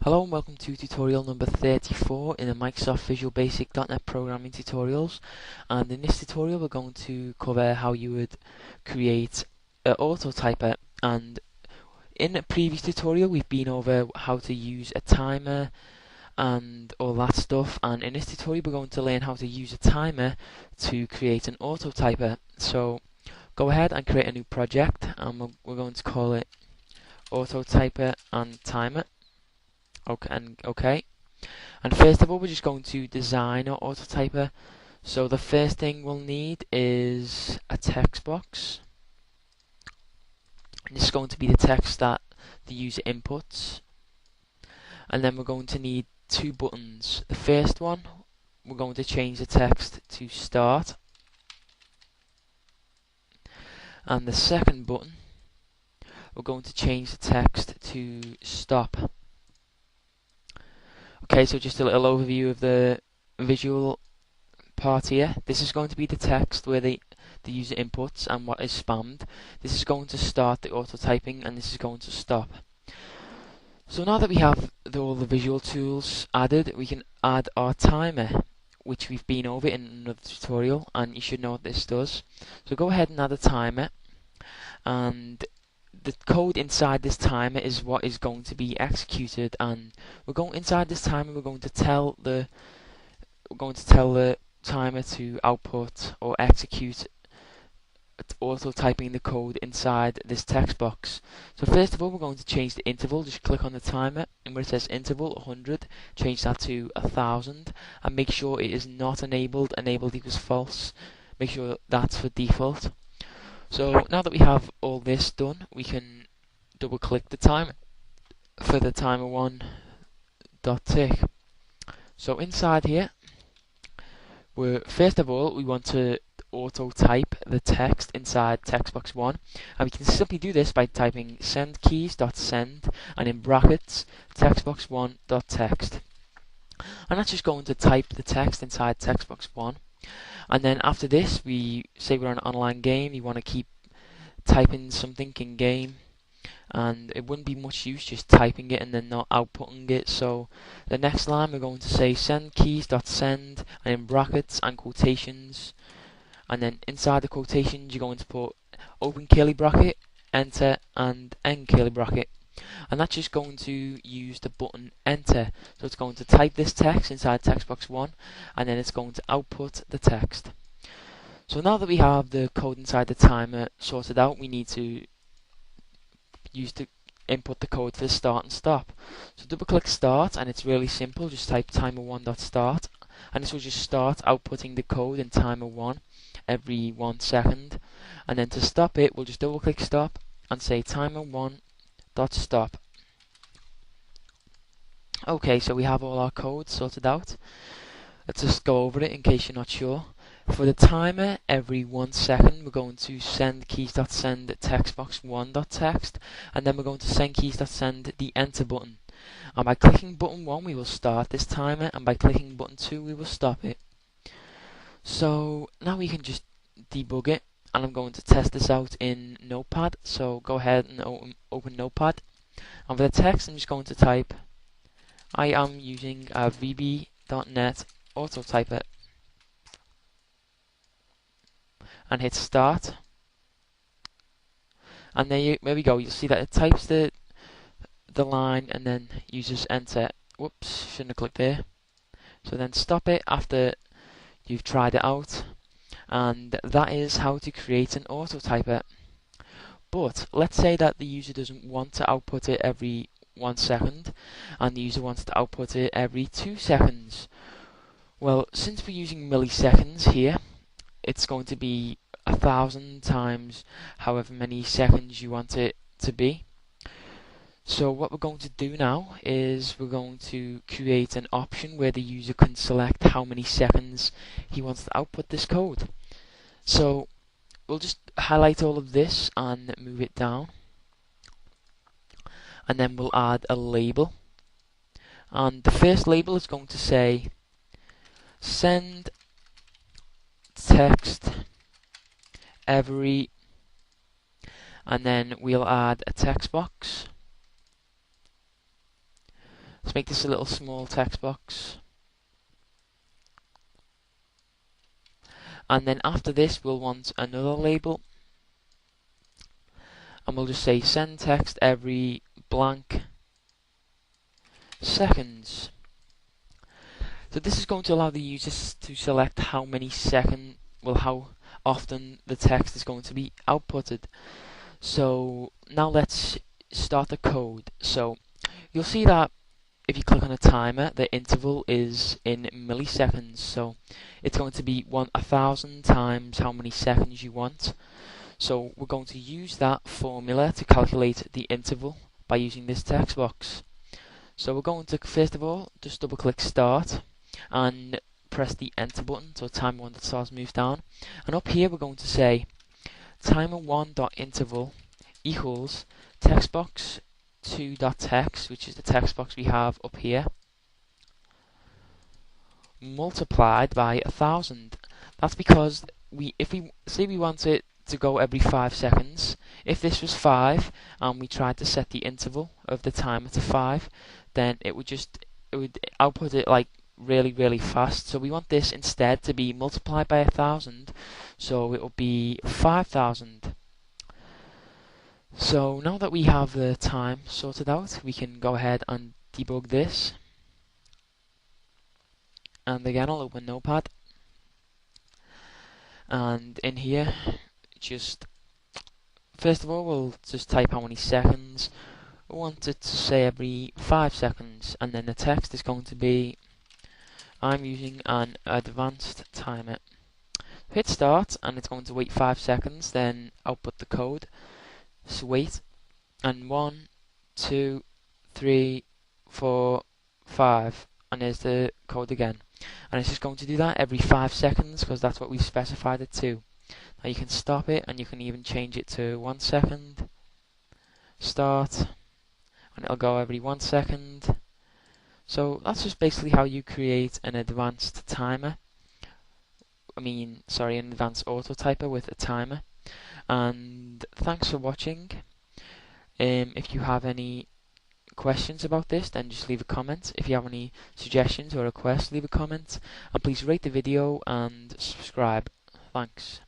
Hello and welcome to tutorial number 34 in the Microsoft Visual Basic .NET Programming Tutorials, and in this tutorial we're going to cover how you would create an autotyper. And in a previous tutorial we've been over how to use a timer and all that stuff, and in this tutorial we're going to learn how to use a timer to create an autotyper. So go ahead and create a new project, and we're going to call it autotyper and timer. Okay. And first of all, we're just going to design our autotyper. So the first thing we'll need is a text box. And this is going to be the text that the user inputs. And then we're going to need two buttons. The first one, we're going to change the text to start. And the second button, we're going to change the text to stop. Okay, so just a little overview of the visual part here. This is going to be the text where the user inputs and what is spammed. This is going to start the auto typing, and this is going to stop. So now that we have all the visual tools added, we can add our timer, which we've been over in another tutorial, and you should know what this does. So go ahead and add a timer, and the code inside this timer is what is going to be executed, and inside this timer we're going to tell the timer to output or execute auto typing the code inside this text box. So first of all, we're going to change the interval. Just click on the timer, and where it says interval 100, change that to 1000, and make sure it is not enabled. Enabled equals false. Make sure that's for default. So now that we have all this done, we can double click the timer for the timer one dot tick. So inside here, first of all we want to auto type the text inside text box 1, and we can simply do this by typing send keys.send and in brackets textbox1.text, and that's just going to type the text inside text box 1. And then after this, we say we're on an online game, you want to keep typing something in game, and it wouldn't be much use just typing it and then not outputting it. So the next line we're going to say send keys.send and in brackets and quotations, and then inside the quotations you're going to put open curly bracket, enter, and end curly bracket, and that's just going to use the button enter. So it's going to type this text inside text box 1, and then it's going to output the text. So now that we have the code inside the timer sorted out, we need to input the code for the start and stop. So double click start, and it's really simple. Just type timer1.start, and this will just start outputting the code in timer 1 every 1 second. And then to stop it, we'll just double click stop and say timer1.stop. Okay, so we have all our code sorted out. Let's just go over it in case you're not sure. For the timer, every 1 second we're going to send keys.send textbox1.text, and then we're going to send keys.send the enter button. And by clicking button 1 we will start this timer, and by clicking button 2 we will stop it. So now we can just debug it, and I'm going to test this out in Notepad. So go ahead and open Notepad, and for the text I'm just going to type I am using a VB.NET autotyper, and hit start, and there we go. You'll see that it types the line and then uses enter. Whoops, shouldn't have clicked there. So then stop it after you've tried it out, and that is how to create an autotyper. But let's say that the user doesn't want to output it every 1 second, and the user wants to output it every 2 seconds. Well, since we're using milliseconds here, it's going to be 1000 times however many seconds you want it to be. So what we're going to do now is we're going to create an option where the user can select how many seconds he wants to output this code. So we'll just highlight all of this and move it down, and then we'll add a label, and the first label is going to say send text every, and then we'll add a text box. Let's make this a little small text box. And then after this we'll want another label, and we'll just say send text every blank seconds. So this is going to allow the users to select how many how often the text is going to be outputted. So now let's start the code. So you'll see that if you click on a timer, the interval is in milliseconds. So it's going to be 1,000 times how many seconds you want. So we're going to use that formula to calculate the interval by using this text box. So we're going to first of all just double click start and press the enter button so timer 1.stars moves down, and up here we're going to say timer1.interval equals textbox2.text, which is the text box we have up here, multiplied by 1,000. That's because if we say we want it to go every 5 seconds, if this was 5 and we tried to set the interval of the timer to 5, then it would output it like really fast. So we want this instead to be multiplied by 1,000, so it will be 5,000. So now that we have the time sorted out, we can go ahead and debug this. And again, I'll open Notepad, and in here, just first of all, we'll just type how many seconds. We want it to say every 5 seconds, and then the text is going to be I'm using an advanced timer. Hit start, and it's going to wait 5 seconds, then output the code. So wait, and 1, 2, 3, 4, 5, and there's the code again. And it's just going to do that every 5 seconds because that's what we've specified it to. Now you can stop it, and you can even change it to 1 second. Start, and it'll go every 1 second. So that's just basically how you create an advanced timer. An advanced auto typer with a timer. And thanks for watching. If you have any questions about this, then just leave a comment. If you have any suggestions or requests, leave a comment. And please rate the video and subscribe. Thanks.